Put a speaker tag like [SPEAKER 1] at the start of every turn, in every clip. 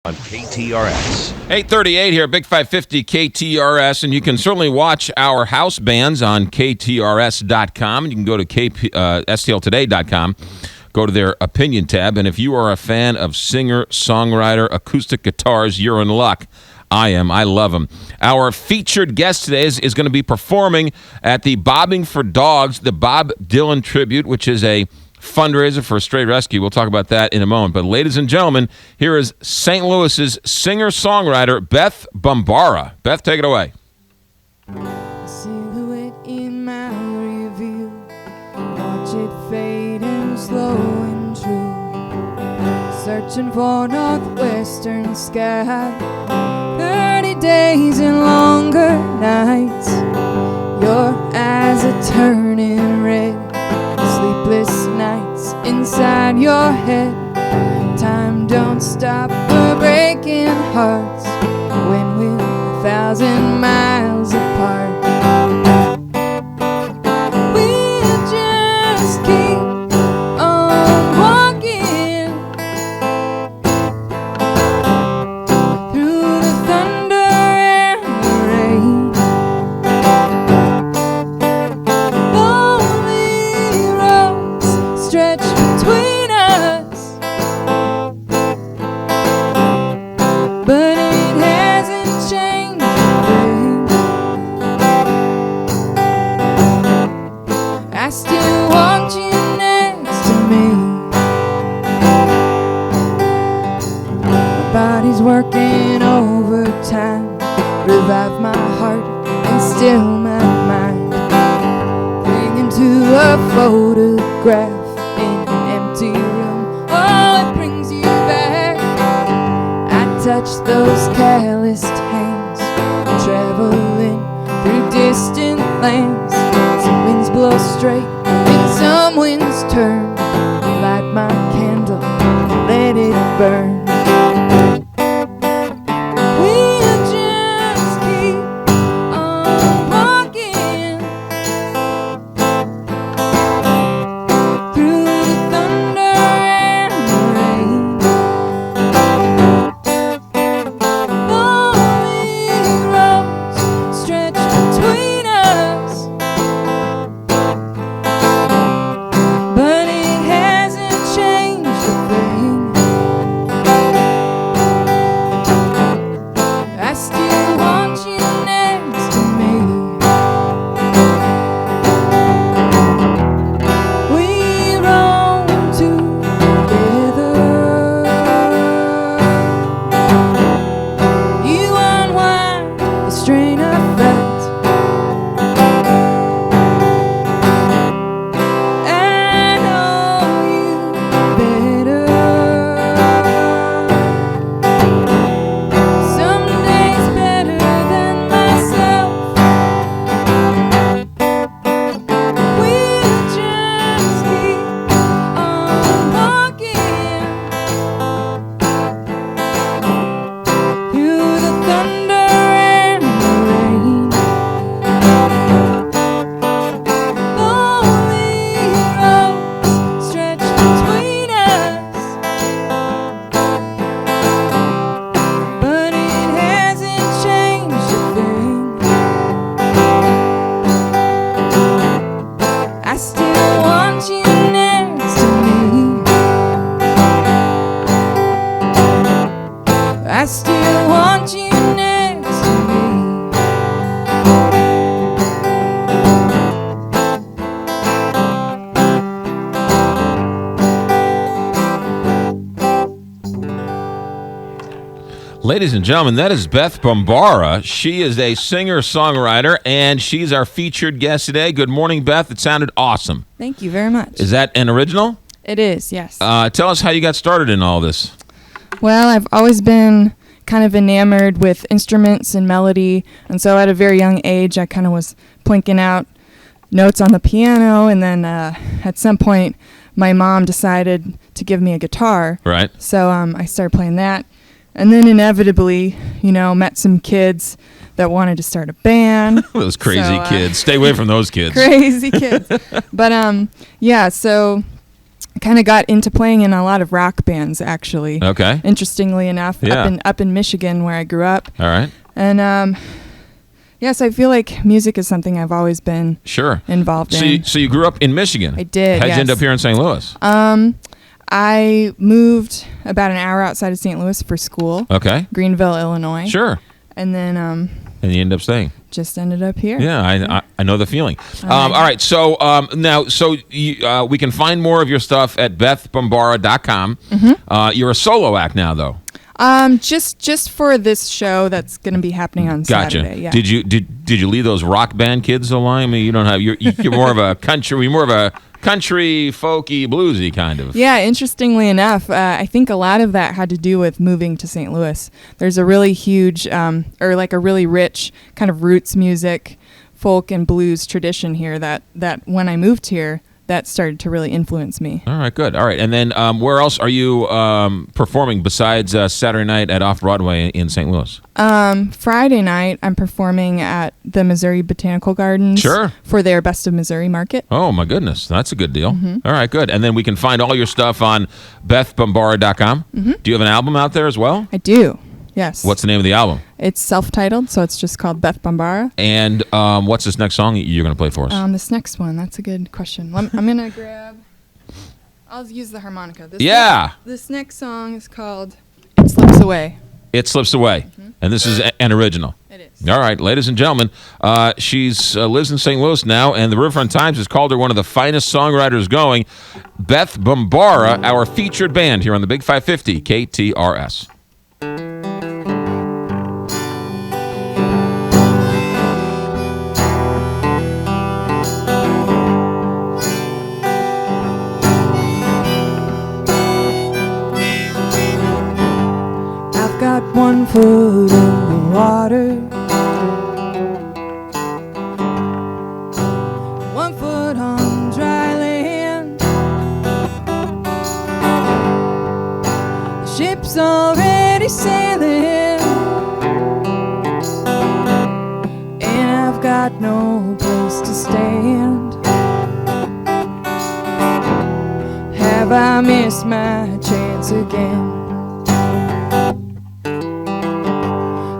[SPEAKER 1] On KTRS.
[SPEAKER 2] 8:38 here, Big 550 KTRS, and you can certainly watch our house bands on KTRS.com. You can go to STLtoday.com, go to their opinion tab, and if you are a fan of singer, songwriter, acoustic guitars, you're in luck. I am. I love them. Our featured guest today is going to be performing at the Bobbing for Dogs, the Bob Dylan Tribute, which is a fundraiser for a stray rescue. We'll talk about that in a moment. But ladies and gentlemen, here is St. Louis's singer-songwriter, Beth Bombara. Beth, take it away.
[SPEAKER 3] Silhouette in my review, watch it fade and slow and true, searching for northwestern sky, 30 days and longer nights, your eyes are turning red, sleepless nights inside your head. Time don't stop for breaking hearts when we're 1,000 miles apart. We'll just keep on walking through the thunder and the rain. Stretch between us, but it hasn't changed a thing. I still want you next to me. My body's working overtime, revive my heart and still my mind, clinging to a photograph in an empty room. Oh, it brings you back. I touch those calloused hands, traveling through distant lands. Some winds blow straight and some winds turn. Light my candle, let it burn. We'll just keep on walking through the thunder and the rain. Lonely roads stretch between us, but it hasn't changed a thing. I still want you next to me. We roam together. You unwind the strain I felt. I know you better. Some days better than myself. We'll just keep on walking through the thunder and the rain. Lonely roads stretch between us, but it hasn't changed a thing. I still want you next to me. I still want you next to me.
[SPEAKER 2] Ladies and gentlemen, that is Beth Bombara. She is a singer-songwriter, and she's our featured guest today. Good morning, Beth. It sounded awesome.
[SPEAKER 3] Thank you very much.
[SPEAKER 2] Is that an original?
[SPEAKER 3] It is, yes.
[SPEAKER 2] Tell us how you got started in all this.
[SPEAKER 3] Well, I've always been kind of enamored with instruments and melody, and so at a very young age, I kind of was plinking out notes on the piano, and then at some point, my mom decided to give me a guitar.
[SPEAKER 2] Right.
[SPEAKER 3] So I started playing that, and then inevitably, met some kids that wanted to start a band.
[SPEAKER 2] Those crazy kids. Stay away from those kids.
[SPEAKER 3] Crazy kids. But, so kind of got into playing in a lot of rock bands, actually.
[SPEAKER 2] Okay.
[SPEAKER 3] Interestingly enough,
[SPEAKER 2] Yeah.
[SPEAKER 3] up in Michigan where I grew up.
[SPEAKER 2] All right.
[SPEAKER 3] And yes, I feel like music is something I've always been
[SPEAKER 2] Sure.
[SPEAKER 3] involved
[SPEAKER 2] So
[SPEAKER 3] in.
[SPEAKER 2] so you grew up in Michigan.
[SPEAKER 3] I did,
[SPEAKER 2] How'd you end
[SPEAKER 3] yes.
[SPEAKER 2] up here in St. Louis?
[SPEAKER 3] I moved about an hour outside of St. Louis for school,
[SPEAKER 2] Okay.
[SPEAKER 3] Greenville, Illinois.
[SPEAKER 2] Sure.
[SPEAKER 3] And then
[SPEAKER 2] And you end up staying.
[SPEAKER 3] just ended up here.
[SPEAKER 2] Yeah, I know the feeling.
[SPEAKER 3] right.
[SPEAKER 2] All right, so now, we can find more of your stuff at BethBombara.com. You're a solo act now, though.
[SPEAKER 3] Just for this show that's going to be happening on
[SPEAKER 2] Gotcha.
[SPEAKER 3] Saturday. Yeah.
[SPEAKER 2] Did you leave those rock band kids alone? I mean, you don't have you're more of a country, folky, bluesy kind of.
[SPEAKER 3] Yeah, interestingly enough, I think a lot of that had to do with moving to St. Louis. There's a really huge, or like a really rich kind of roots music, folk and blues tradition here that when I moved here, that started to really influence me.
[SPEAKER 2] All right, good. All right, and then where else are you performing besides Saturday night at Off Broadway in St. Louis?
[SPEAKER 3] Friday night, I'm performing at the Missouri Botanical Gardens.
[SPEAKER 2] Sure.
[SPEAKER 3] For their Best of Missouri Market.
[SPEAKER 2] Oh, my goodness. That's a good deal. All right, good. And then we can find all your stuff on BethBombara.com. Do you have an album out there as well?
[SPEAKER 3] I do. Yes.
[SPEAKER 2] What's the name of the album?
[SPEAKER 3] It's self-titled, so it's just called Beth Bombara.
[SPEAKER 2] And what's this next song you're going to play for us?
[SPEAKER 3] This next one, that's a good question. I'm going to grab... I'll use the harmonica. This next song is called It Slips Away.
[SPEAKER 2] It Slips Away. And this is an original.
[SPEAKER 3] It is.
[SPEAKER 2] All right, ladies and gentlemen, she's lives in St. Louis now, and the Riverfront Times has called her one of the finest songwriters going. Beth Bombara, our featured band here on the Big 550 KTRS.
[SPEAKER 3] Got 1 foot in the water, 1 foot on dry land. The ship's already sailing, and I've got no place to stand. Have I missed my chance again?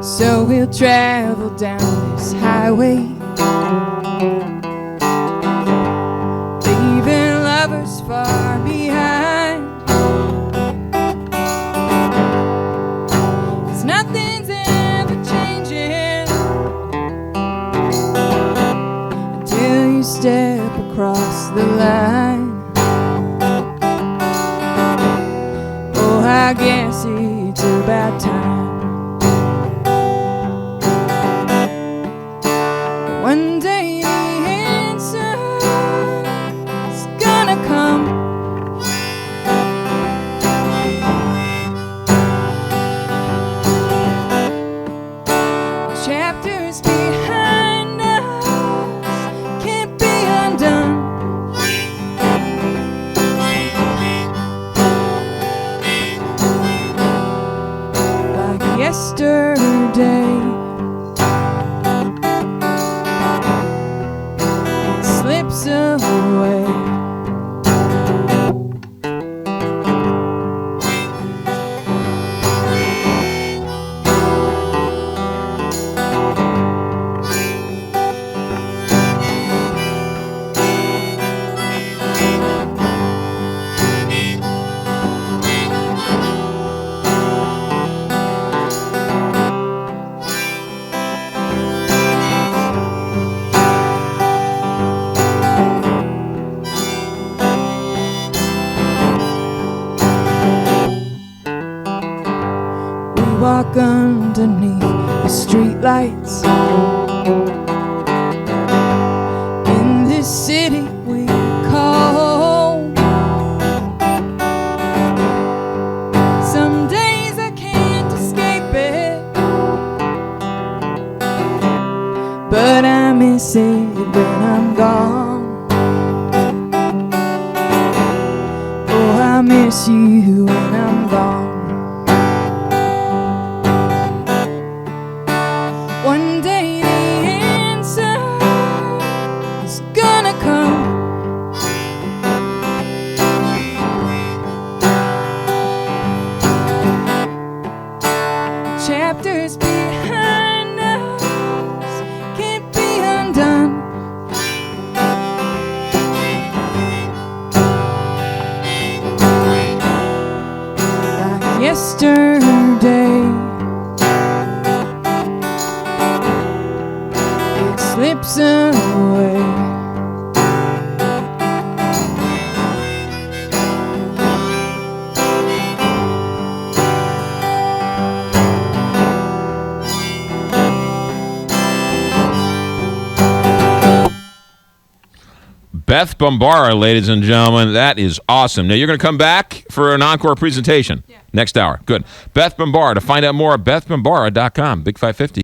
[SPEAKER 3] So we'll travel down this highway, leaving lovers far behind. 'Cause nothing's ever changing until you step across the line. Oh, I guess it's about time. One day the answer is gonna come. Chapters behind us can't be undone. Like yesterday, slips away. Walk underneath the streetlights in this city we call home. Some days I can't escape it, but I miss it when I'm gone. Oh, I miss you when I'm gone. One day the answer is gonna come. chapters behind us can't be undone. Like yesterday, it slips away.
[SPEAKER 2] Beth Bombara, ladies and gentlemen. That is awesome. Now, you're going to come back for an encore presentation next hour. Good. Beth Bombara. To find out more, BethBombara.com. Big 550.